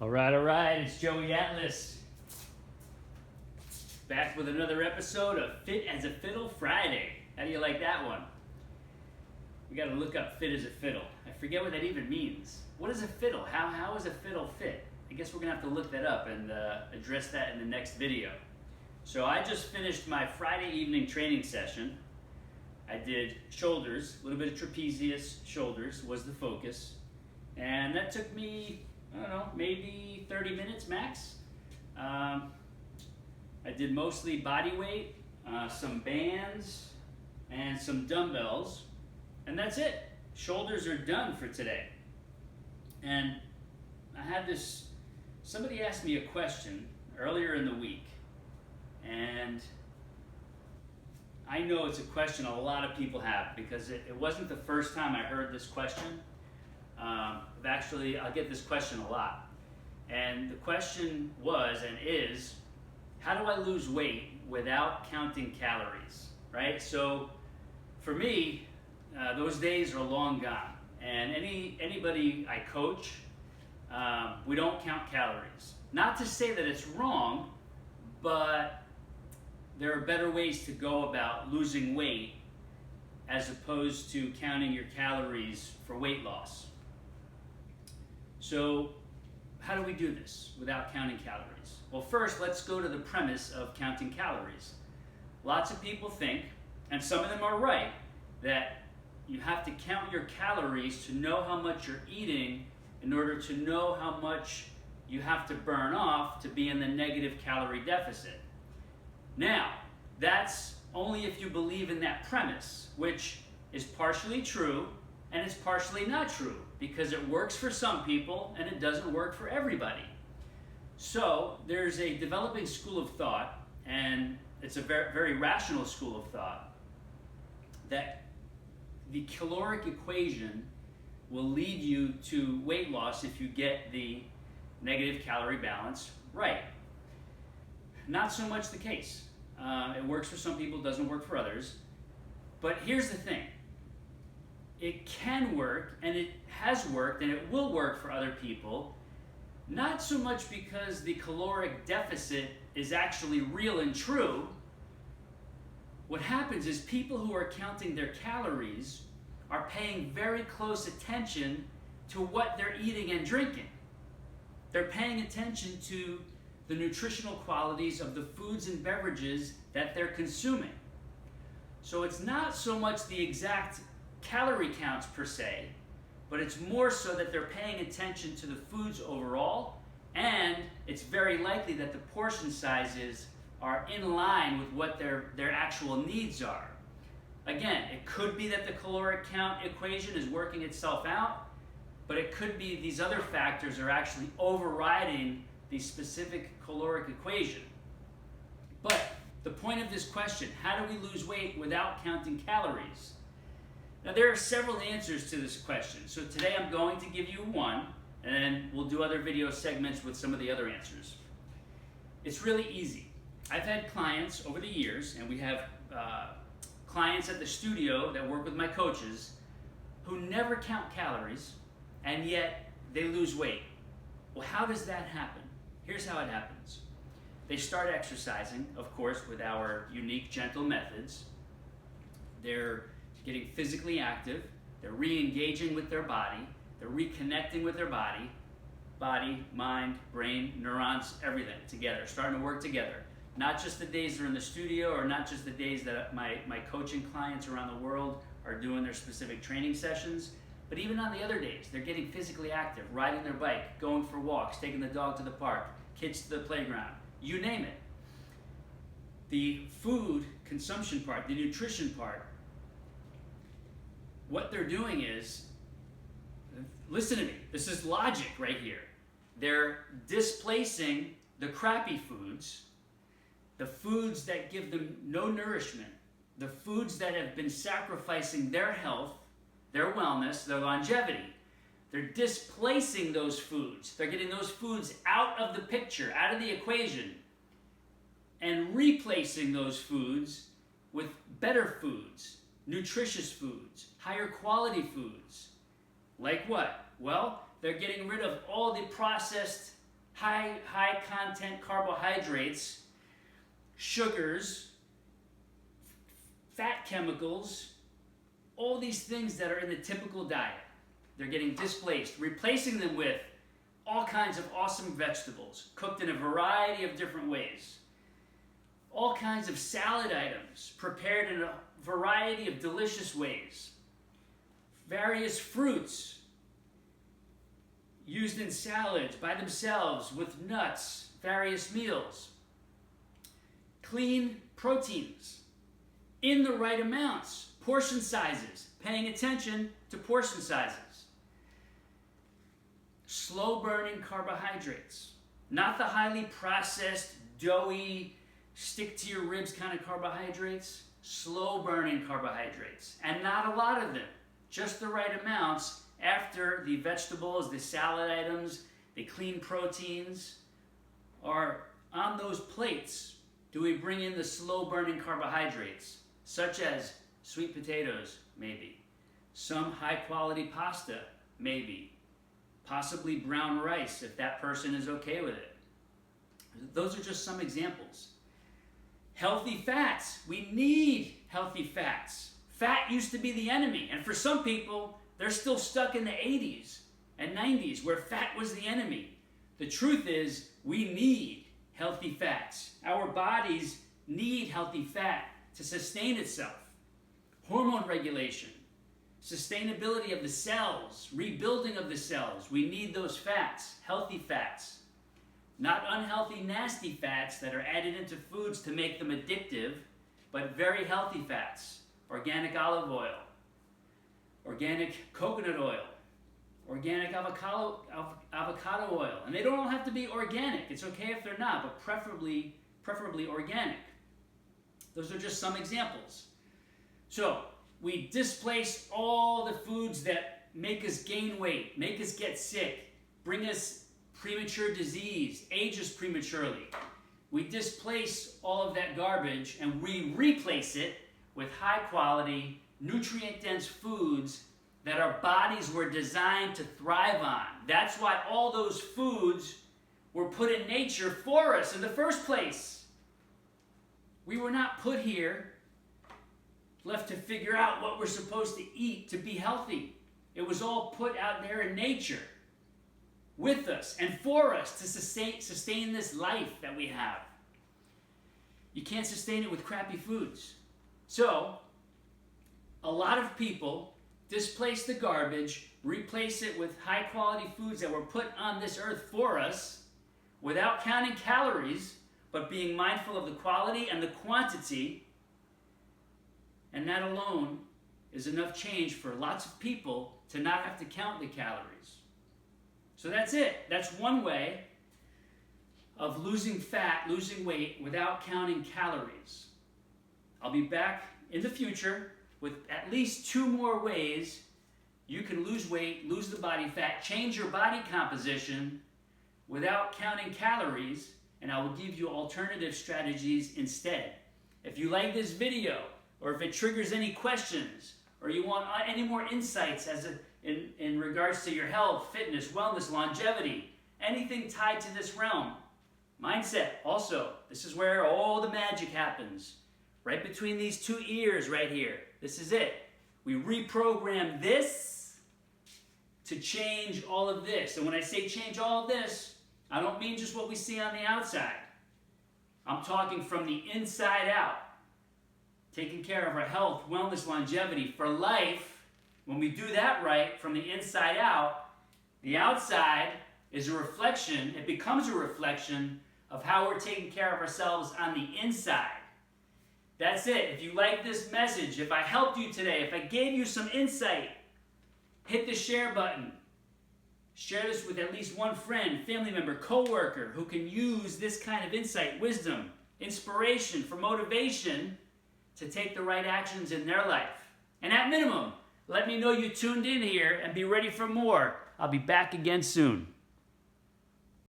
All right, it's Joey Atlas. Back with another episode of Fit as a Fiddle Friday. How do you like that one? We gotta look up fit as a fiddle. I forget what that even means. What is a fiddle? How is a fiddle fit? I guess we're gonna have to look that up and address that in the next video. So I just finished my Friday evening training session. I did shoulders, a little bit of trapezius shoulders was the focus. And that took me, I don't know, maybe 30 minutes max. I did mostly body weight, some bands, and some dumbbells, and that's it. Shoulders are done for today. And I had this, somebody asked me a question earlier in the week, and I know it's a question a lot of people have because it wasn't the first time I heard this question. Actually, I'll get this question a lot. And the question was and is, how do I lose weight without counting calories, right? So for me, those days are long gone. And anybody I coach, we don't count calories. Not to say that it's wrong, but there are better ways to go about losing weight as opposed to counting your calories for weight loss. So how do we do this without counting calories? Well, first, let's go to the premise of counting calories. Lots of people think, and some of them are right, that you have to count your calories to know how much you're eating in order to know how much you have to burn off to be in the negative calorie deficit. Now, that's only if you believe in that premise, which is partially true and it's partially not true, because it works for some people and it doesn't work for everybody. So there's a developing school of thought, and it's a very, very rational school of thought, that the caloric equation will lead you to weight loss if you get the negative calorie balance right. Not so much the case. It works for some people, doesn't work for others. But here's the thing. It can work, and it has worked, and it will work for other people, not so much because the caloric deficit is actually real and true. What happens is people who are counting their calories are paying very close attention to what they're eating and drinking. They're paying attention to the nutritional qualities of the foods and beverages that they're consuming. So it's not so much the exact calorie counts per se, but it's more so that they're paying attention to the foods overall, and it's very likely that the portion sizes are in line with what their actual needs are. Again, it could be that the caloric count equation is working itself out, but it could be these other factors are actually overriding the specific caloric equation. But the point of this question, how do we lose weight without counting calories? Now, there are several answers to this question. So today I'm going to give you one, and then we'll do other video segments with some of the other answers. It's really easy. I've had clients over the years, and we have clients at the studio that work with my coaches who never count calories, and yet they lose weight. Well, how does that happen? Here's how it happens. They start exercising, of course, with our unique, gentle methods. They're getting physically active. They're re-engaging with their body. They're reconnecting with their body. Body, mind, brain, neurons, everything together, starting to work together. Not just the days they're in the studio, or not just the days that my coaching clients around the world are doing their specific training sessions, but even on the other days, they're getting physically active, riding their bike, going for walks, taking the dog to the park, kids to the playground, you name it. The food consumption part, the nutrition part, what they're doing is, listen to me, this is logic right here. They're displacing the crappy foods, the foods that give them no nourishment, the foods that have been sacrificing their health, their wellness, their longevity. They're displacing those foods. They're getting those foods out of the picture, out of the equation, and replacing those foods with better foods, nutritious foods, higher quality foods. Like what? Well, they're getting rid of all the processed high content carbohydrates, sugars, fat chemicals, all these things that are in the typical diet. They're getting displaced, replacing them with all kinds of awesome vegetables, cooked in a variety of different ways. All kinds of salad items, prepared in a variety of delicious ways. Various fruits, used in salads, by themselves, with nuts, various meals. Clean proteins, in the right amounts, portion sizes, paying attention to portion sizes. Slow-burning carbohydrates, not the highly processed, doughy, stick-to-your-ribs kind of carbohydrates. Slow-burning carbohydrates, and not a lot of them, just the right amounts after the vegetables, the salad items, the clean proteins are on those plates. Do we bring in the slow-burning carbohydrates, such as sweet potatoes, maybe, some high-quality pasta, maybe, possibly brown rice, if that person is okay with it. Those are just some examples. Healthy fats. We need healthy fats. Fat used to be the enemy, and for some people, they're still stuck in the 80s and 90s where fat was the enemy. The truth is, we need healthy fats. Our bodies need healthy fat to sustain itself. Hormone regulation, sustainability of the cells, rebuilding of the cells. We need those fats, healthy fats. Not unhealthy, nasty fats that are added into foods to make them addictive, but very healthy fats. Organic olive oil, organic coconut oil, organic avocado oil. And they don't all have to be organic. It's okay if they're not, but preferably organic. Those are just some examples. So we displace all the foods that make us gain weight, make us get sick, bring us premature disease, age us prematurely. We displace all of that garbage and we replace it with high quality, nutrient-dense foods that our bodies were designed to thrive on. That's why all those foods were put in nature for us in the first place. We were not put here, left to figure out what we're supposed to eat to be healthy. It was all put out there in nature with us and for us to sustain this life that we have. You can't sustain it with crappy foods. So, a lot of people displace the garbage, replace it with high-quality foods that were put on this earth for us without counting calories, but being mindful of the quality and the quantity. And that alone is enough change for lots of people to not have to count the calories. So that's it. That's one way of losing fat, losing weight without counting calories. I'll be back in the future with at least 2 more ways you can lose weight, lose the body fat, change your body composition without counting calories, and I will give you alternative strategies instead. If you like this video, or if it triggers any questions, or you want any more insights in regards to your health, fitness, wellness, longevity, anything tied to this realm, mindset also, this is where all the magic happens. Right between these 2 ears right here. This is it. We reprogram this to change all of this. And when I say change all of this, I don't mean just what we see on the outside. I'm talking from the inside out. Taking care of our health, wellness, longevity for life. When we do that right from the inside out, the outside is a reflection, it becomes a reflection of how we're taking care of ourselves on the inside. That's it. If you like this message, if I helped you today, if I gave you some insight, hit the share button. Share this with at least one friend, family member, coworker who can use this kind of insight, wisdom, inspiration for motivation to take the right actions in their life. And at minimum, let me know you tuned in here and be ready for more. I'll be back again soon.